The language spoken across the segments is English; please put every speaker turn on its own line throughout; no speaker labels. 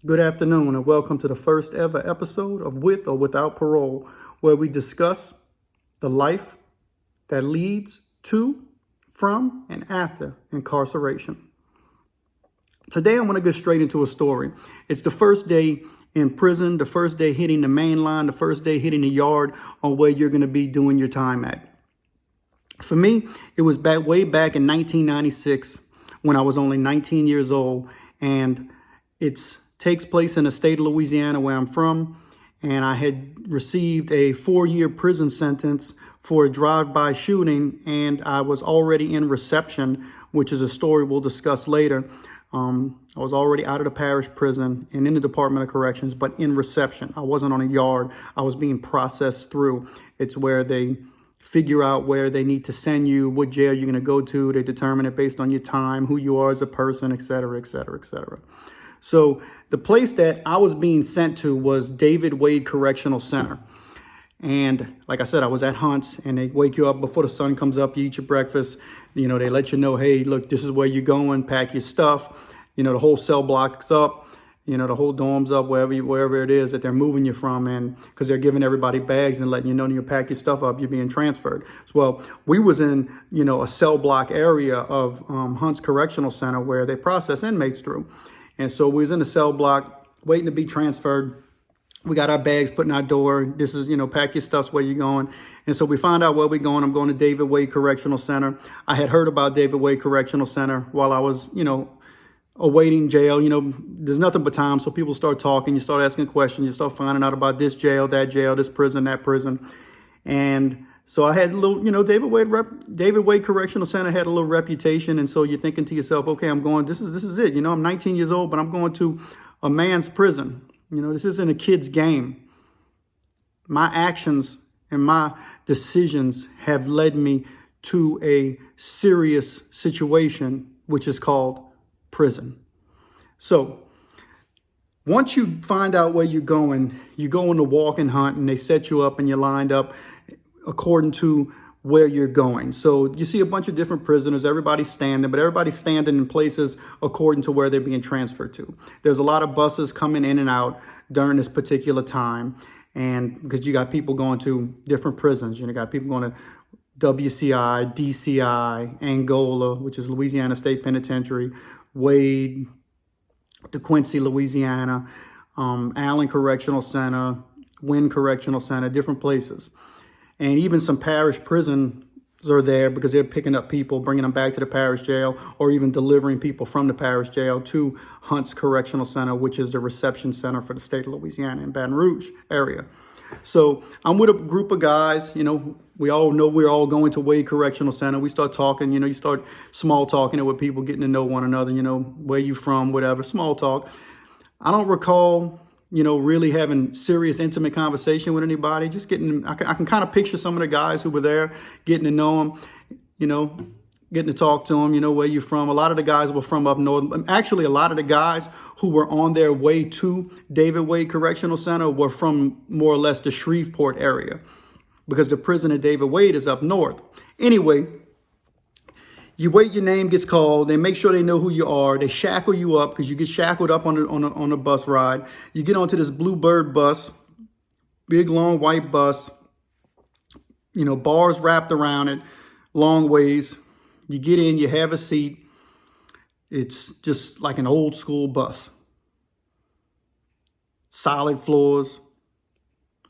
Good afternoon and welcome to the first ever episode of With or Without Parole, where we discuss the life that leads to, from, and after incarceration. Today I'm going to get straight into a story. It's the first day in prison, the first day hitting the main line, the first day hitting the yard on where you're going to be doing your time at. For me, it was way back in 1996 when I was only 19 years old, and it takes place in the state of Louisiana where I'm from, and I had received a 4-year prison sentence for a drive-by shooting, and I was already in reception, which is a story we'll discuss later. I was already out of the parish prison and in the Department of Corrections, but in reception. I wasn't on a yard. I was being processed through. It's where they figure out where they need to send you, what jail you're going to go to. They determine it based on your time, who you are as a person, et cetera, et cetera, et cetera. So the place that I was being sent to was David Wade Correctional Center. And like I said, I was at Hunt's, and they wake you up before the sun comes up. You eat your breakfast. They let you know, hey, look, this is where you're going. Pack your stuff. The whole cell block's up. The whole dorm's up, wherever it is that they're moving you from. And because they're giving everybody bags and letting you know you pack your stuff up, you're being transferred. Well, we was in, a cell block area of Hunt's Correctional Center where they process inmates through. And so we was in the cell block waiting to be transferred. We got our bags put in our door. This is, pack your stuff's where you're going. And so we find out where we're going. I'm going to David Wade Correctional Center. I had heard about David Wade Correctional Center while I was, awaiting jail. There's nothing but time. So people start talking. You start asking questions. You start finding out about this jail, this prison, that prison. And so I had a little, David Wade Correctional Center had a little reputation. And so you're thinking to yourself, okay, I'm going, this is it. I'm 19 years old, but I'm going to a man's prison. This isn't a kid's game. My actions and my decisions have led me to a serious situation, which is called prison. So once you find out where you're going, you go on the walk and hunt, and they set you up and you're lined up according to where you're going. So you see a bunch of different prisoners, everybody's standing, but everybody's standing in places according to where they're being transferred to. There's a lot of buses coming in and out during this particular time. And because you got people going to different prisons, you got people going to WCI, DCI, Angola, which is Louisiana State Penitentiary, Wade, DeQuincy, Louisiana, Allen Correctional Center, Wynn Correctional Center, different places. And even some parish prisons are there because they're picking up people, bringing them back to the parish jail, or even delivering people from the parish jail to Hunt's Correctional Center, which is the reception center for the state of Louisiana in Baton Rouge area. So I'm with a group of guys. We all know we're all going to Wade Correctional Center. We start talking, you start small talking with people, getting to know one another, where you from, whatever, small talk. I don't recall really having serious, intimate conversation with anybody. Just I can kind of picture some of the guys who were there, getting to know them, getting to talk to them, where you from. A lot of the guys were from up north. Actually, a lot of the guys who were on their way to David Wade Correctional Center were from more or less the Shreveport area, because the prison at David Wade is up north. Anyway, you wait, your name gets called. They make sure they know who you are. They shackle you up because you get shackled up on a bus ride. You get onto this Bluebird bus, big, long, white bus, bars wrapped around it, long ways. You get in, you have a seat. It's just like an old school bus. Solid floors,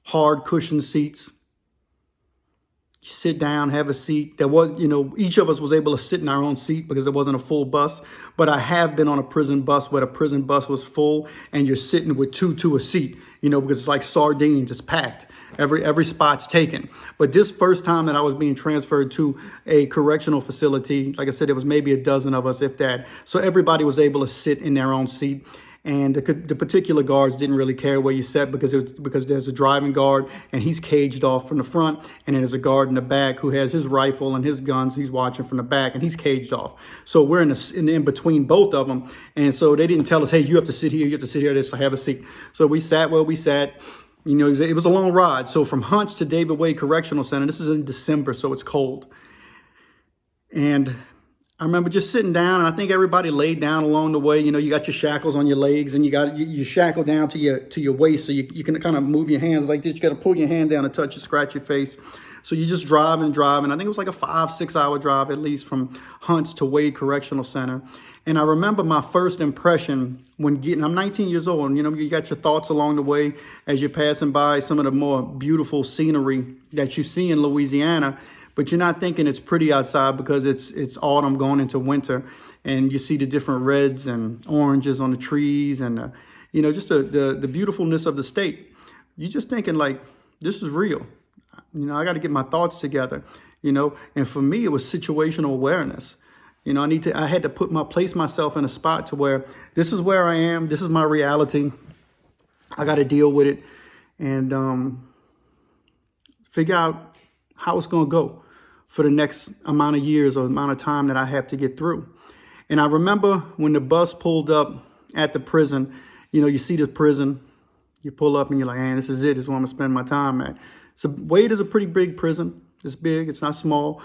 hard cushioned seats. You sit down, have a seat. There was, each of us was able to sit in our own seat because it wasn't a full bus. But I have been on a prison bus where the prison bus was full and you're sitting with two to a seat, because it's like sardines, it's packed. Every spot's taken. But this first time that I was being transferred to a correctional facility, like I said, there was maybe a dozen of us, if that. So everybody was able to sit in their own seat. And the particular guards didn't really care where you sat because there's a driving guard and he's caged off from the front. And then there's a guard in the back who has his rifle and his guns. He's watching from the back and he's caged off. So we're in between both of them. And so they didn't tell us, hey, you have to sit here. You have to sit here. Just have a seat. So we sat where we sat. It was a long ride. So from Hunt's to David Wade Correctional Center, this is in December, so it's cold. And I remember just sitting down, and I think everybody laid down along the way. You got your shackles on your legs, and you shackle down to your waist, so you can kind of move your hands like this. You got to pull your hand down and touch and scratch your face. So you just drive and drive, and I think it was like a 5-6 hour drive at least from Hunts to Wade Correctional Center. And I remember my first impression I'm 19 years old, and you got your thoughts along the way as you're passing by some of the more beautiful scenery that you see in Louisiana. But you're not thinking it's pretty outside because it's autumn going into winter, and you see the different reds and oranges on the trees, and just the beautifulness of the state. You're just thinking like, this is real. I got to get my thoughts together. And for me, it was situational awareness. I had to place myself in a spot to where this is where I am. This is my reality. I got to deal with it and figure out how it's going to go for the next amount of years or amount of time that I have to get through. And I remember when the bus pulled up at the prison, you see the prison, you pull up and you're like, man, this is it. This is where I'm going to spend my time at. So Wade is a pretty big prison. It's big. It's not small.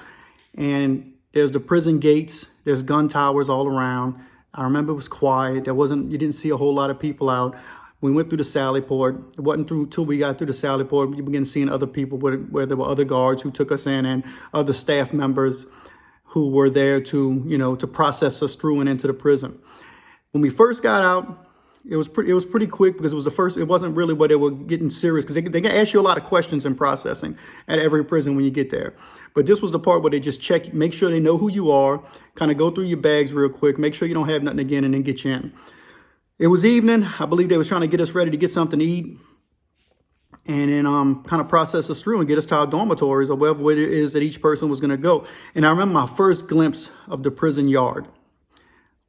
And there's the prison gates. There's gun towers all around. I remember it was quiet. You didn't see a whole lot of people out. We went through the Sally Port. It wasn't until we got through the Sally Port we began seeing other people where there were other guards who took us in and other staff members who were there to process us through and into the prison. When we first got out, it was pretty quick because it wasn't really where they were getting serious, because they can ask you a lot of questions in processing at every prison when you get there. But this was the part where they just check, make sure they know who you are, kind of go through your bags real quick, make sure you don't have nothing again, and then get you in. It was evening. I believe they was trying to get us ready to get something to eat, and then kind of process us through and get us to our dormitories or wherever it is that each person was going to go. And I remember my first glimpse of the prison yard.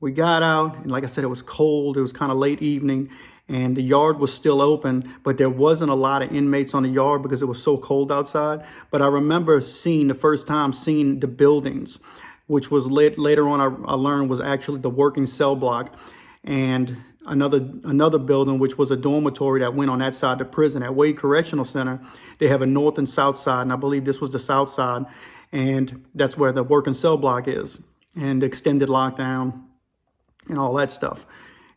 We got out, and like I said, it was cold. It was kind of late evening, and the yard was still open, but there wasn't a lot of inmates on the yard because it was so cold outside. But I remember the first time seeing the buildings, which was later on I learned was actually the working cell block, and another building, which was a dormitory that went on that side of the prison. At Wade Correctional Center, they have a north and south side, and I believe this was the south side, and that's where the working cell block is, and extended lockdown and all that stuff.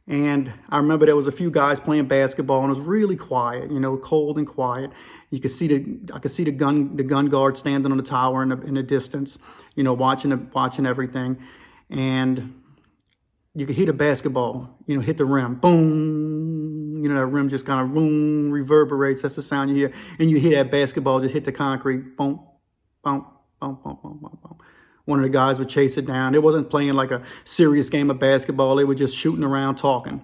And I remember there was a few guys playing basketball, and it was really quiet, cold and quiet. I could see the gun guard standing on the tower in the distance, watching everything. And you could hear the basketball, hit the rim, boom. That rim just kind of boom, reverberates. That's the sound you hear. And you hear that basketball just hit the concrete, boom, boom, boom, boom, boom, boom, boom. One of the guys would chase it down. It wasn't playing like a serious game of basketball. They were just shooting around, talking.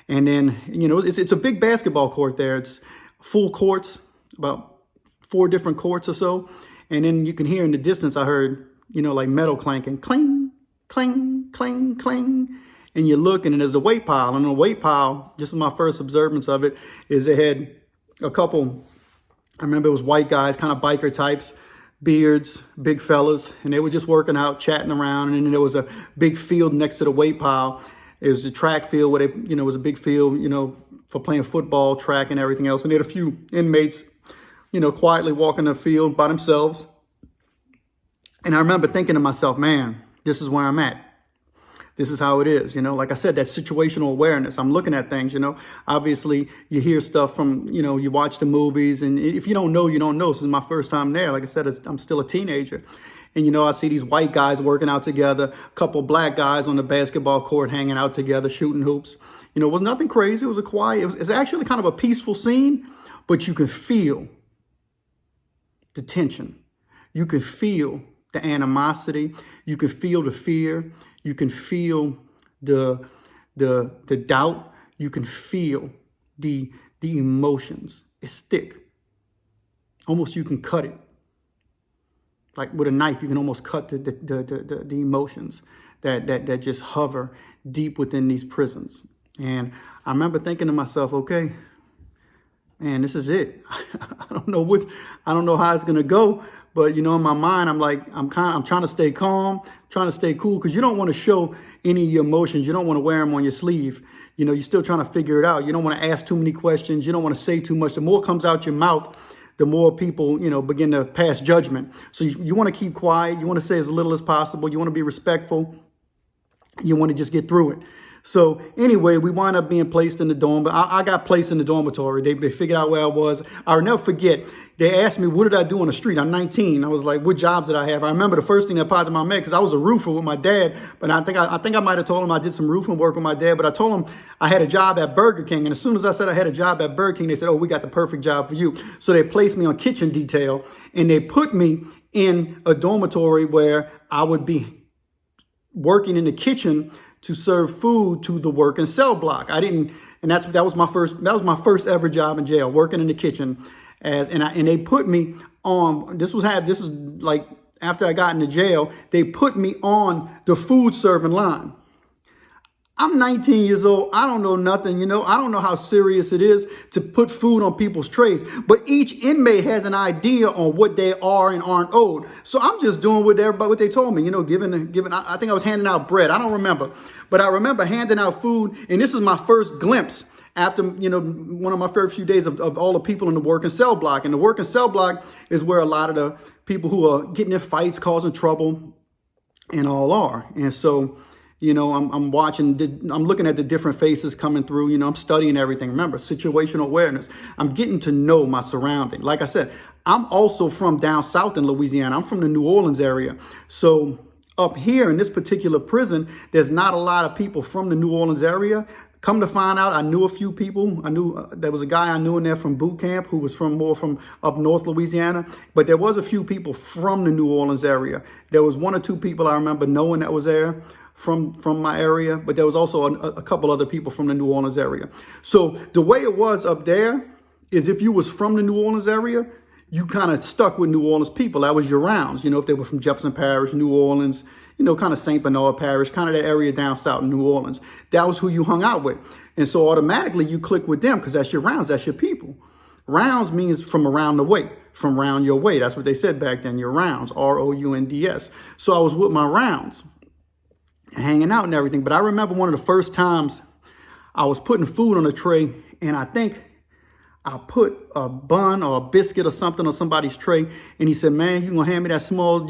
And then, it's a big basketball court there. It's full courts, about 4 different courts or so. And then you can hear in the distance, I heard, like metal clanking, cling, cling, cling, cling. And you look, and there's a weight pile. And on the weight pile, just my first observance of it, is they had a couple, I remember it was white guys, kind of biker types, beards, big fellas, and they were just working out, chatting around. And then there was a big field next to the weight pile. It was a track field where it was a big field, for playing football, track, and everything else. And they had a few inmates, quietly walking the field by themselves. And I remember thinking to myself, man, this is where I'm at. This is how it is, like I said, that situational awareness. I'm looking at things, obviously you hear stuff from, you watch the movies, and if you don't know, you don't know. This is my first time there. Like I said, I'm still a teenager. And, I see these white guys working out together, a couple black guys on the basketball court hanging out together, shooting hoops. It was nothing crazy. It was it's actually kind of a peaceful scene, but you can feel the tension. You can feel the animosity. You can feel the fear. You can feel the doubt. You can feel the emotions. It's thick. Almost you can cut it. Like with a knife, you can almost cut the emotions that just hover deep within these prisons. And I remember thinking to myself, okay, man, this is it. I don't know how it's gonna go. But, in my mind, I'm trying to stay calm, trying to stay cool, because you don't want to show any of your emotions. You don't want to wear them on your sleeve. You're still trying to figure it out. You don't want to ask too many questions. You don't want to say too much. The more comes out your mouth, the more people, begin to pass judgment. So you want to keep quiet. You want to say as little as possible. You want to be respectful. You want to just get through it. So anyway, we wound up being placed in the dorm. But I got placed in the dormitory. They figured out where I was. I'll never forget. They asked me, what did I do on the street? I'm 19. I was like, what jobs did I have? I remember the first thing that popped in my head, because I was a roofer with my dad. But I think I might have told him I did some roofing work with my dad. But I told him I had a job at Burger King. And as soon as I said I had a job at Burger King, they said, oh, we got the perfect job for you. So they placed me on kitchen detail. And they put me in a dormitory where I would be working in the kitchen to serve food to the work and cell block. And that was my first ever job in jail, working in the kitchen. And they put me on, this was like after I got into jail, they put me on the food serving line. I'm 19 years old. I don't know nothing, I don't know how serious it is to put food on people's trays, but each inmate has an idea on what they are and aren't owed. So I'm just doing what they told me, giving, I think I was handing out bread. I don't remember, but I remember handing out food. And this is my first glimpse after, one of my first few days of all the people in the work and cell block. And the work and cell block is where a lot of the people who are getting in fights, causing trouble and all are. And so, I'm watching, I'm looking at the different faces coming through, I'm studying everything. Remember, situational awareness. I'm getting to know my surrounding. Like I said, I'm also from down south in Louisiana. I'm from the New Orleans area. So up here in this particular prison, there's not a lot of people from the New Orleans area. Come to find out, I knew a few people. I knew there was a guy I knew in there from boot camp who was more from up north Louisiana. But there was a few people from the New Orleans area. There was one or two people I remember knowing that was there from my area. But there was also a couple other people from the New Orleans area. So the way it was up there is if you was from the New Orleans area, you kind of stuck with New Orleans people. That was your rounds. If they were from Jefferson Parish, New Orleans, kind of St. Bernard Parish, kind of that area down south in New Orleans. That was who you hung out with. And so automatically you click with them because that's your rounds, that's your people. Rounds means from around the way, from round your way. That's what they said back then, your rounds, ROUNDS. So I was with my rounds, hanging out and everything. But I remember one of the first times I was putting food on a tray, and I think I put a bun or a biscuit or something on somebody's tray. And he said, man, you gonna hand me that small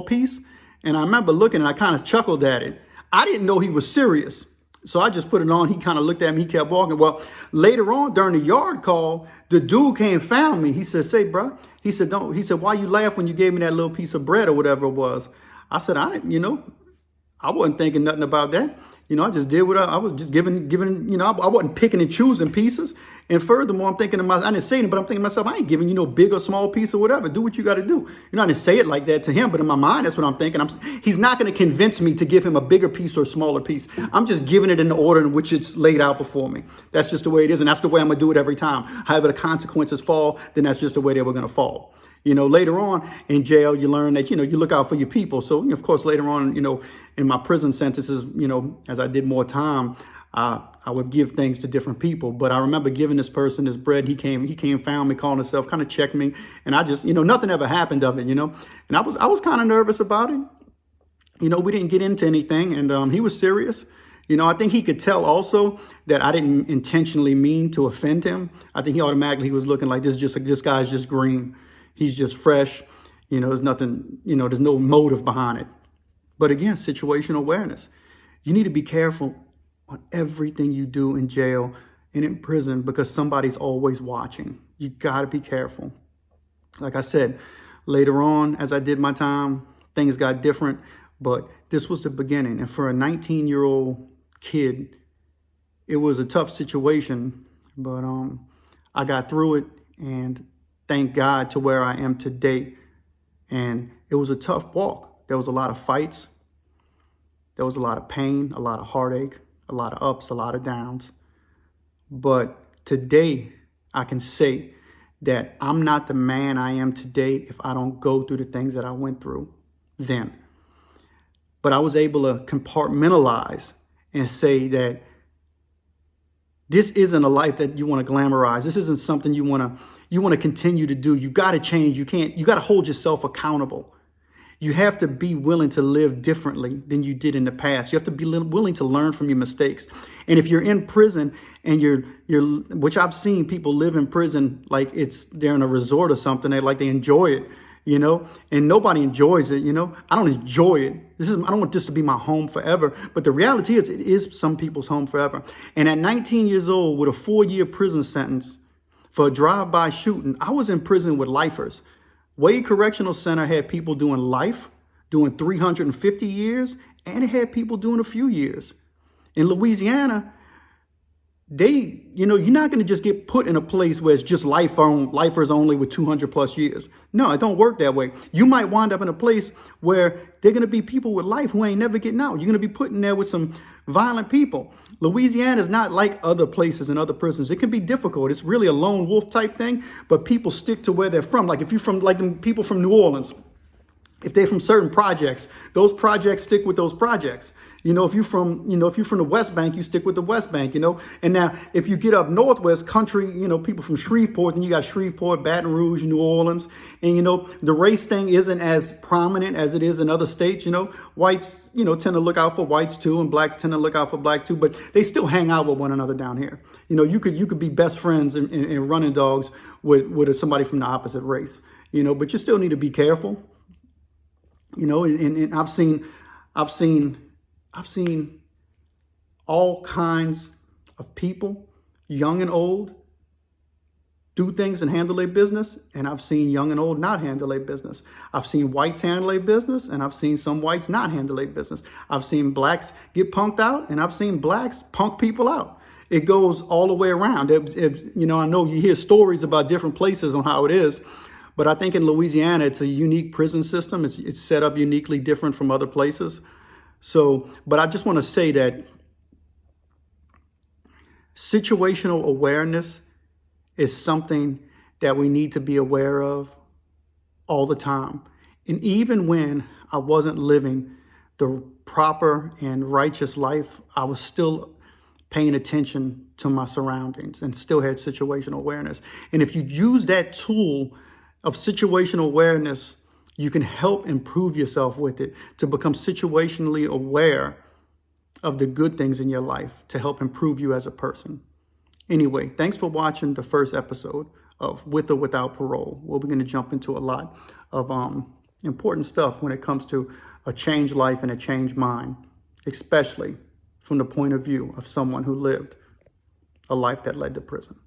piece? And I remember looking and I kind of chuckled at it. I didn't know he was serious. So I just put it on. He kind of looked at me. He kept walking. Well, later on during the yard call, the dude came and found me. He said, say, bro, he said, why you laugh when you gave me that little piece of bread or whatever it was? I said, I didn't, I wasn't thinking nothing about that. I just did what I was just giving, I wasn't picking and choosing pieces. And furthermore, I'm thinking to myself, I didn't say it, but I'm thinking to myself, I ain't giving you no big or small piece or whatever. Do what you got to do. I didn't say it like that to him, but in my mind, that's what I'm thinking. He's not going to convince me to give him a bigger piece or a smaller piece. I'm just giving it in the order in which it's laid out before me. That's just the way it is. And that's the way I'm going to do it every time. However the consequences fall, then that's just the way they were going to fall. Later on in jail, you learn that, you look out for your people. So, of course, later on, in my prison sentences, as I did more time, I would give things to different people. But I remember giving this person this bread. He came, found me, called himself, kind of checked me. And I just, nothing ever happened of it, And I was kind of nervous about it. We didn't get into anything. And he was serious. I think he could tell also that I didn't intentionally mean to offend him. I think he was looking like this guy's just green. He's just fresh. There's nothing, there's no motive behind it. But again, situational awareness. You need to be careful on everything you do in jail and in prison because somebody's always watching. You got to be careful. Like I said, later on, as I did my time, things got different. But this was the beginning. And for a 19-year-old kid, it was a tough situation. But I got through it. And thank God to where I am today. And it was a tough walk. There was a lot of fights. There was a lot of pain, a lot of heartache, a lot of ups, a lot of downs. But today I can say that I'm not the man I am today if I don't go through the things that I went through then. But I was able to compartmentalize and say that this isn't a life that you want to glamorize. This isn't something you want to continue to do. You got to change. You got to hold yourself accountable. You have to be willing to live differently than you did in the past. You have to be willing to learn from your mistakes. And if you're in prison and which I've seen people live in prison like they're in a resort or something, they enjoy it, and nobody enjoys it. I don't enjoy it. I don't want this to be my home forever. But the reality is, it is some people's home forever. And at 19 years old, with a 4-year prison sentence for a drive-by shooting, I was in prison with lifers. Wade Correctional Center had people doing life, doing 350 years, and it had people doing a few years. In Louisiana, you're not going to just get put in a place where it's just lifers only with 200 plus years. No, it don't work that way. You might wind up in a place where they're going to be people with life who ain't never getting out. You're going to be put in there with some violent people. Louisiana is not like other places and other prisons. It can be difficult. It's really a lone wolf type thing, but people stick to where they're from. Like if you're from, like the people from New Orleans, if they're from certain projects, those projects stick with those projects. If you're from the West Bank, you stick with the West Bank, And now if you get up Northwest country, people from Shreveport, then you got Shreveport, Baton Rouge, New Orleans. And, the race thing isn't as prominent as it is in other states. Whites, tend to look out for whites too, and blacks tend to look out for blacks too, but they still hang out with one another down here. You could be best friends and running dogs with somebody from the opposite race, but you still need to be careful. And I've seen all kinds of people, young and old, do things and handle their business. And I've seen young and old not handle their business. I've seen whites handle their business, and I've seen some whites not handle their business. I've seen blacks get punked out, and I've seen blacks punk people out. It goes all the way around. I know you hear stories about different places on how it is. But I think in Louisiana, it's a unique prison system. It's set up uniquely different from other places. But I just want to say that situational awareness is something that we need to be aware of all the time. And even when I wasn't living the proper and righteous life, I was still paying attention to my surroundings and still had situational awareness. And if you use that tool of situational awareness, you can help improve yourself with it to become situationally aware of the good things in your life to help improve you as a person. Anyway, thanks for watching the first episode of With or Without Parole. We're going to jump into a lot of important stuff when it comes to a changed life and a changed mind, especially from the point of view of someone who lived a life that led to prison.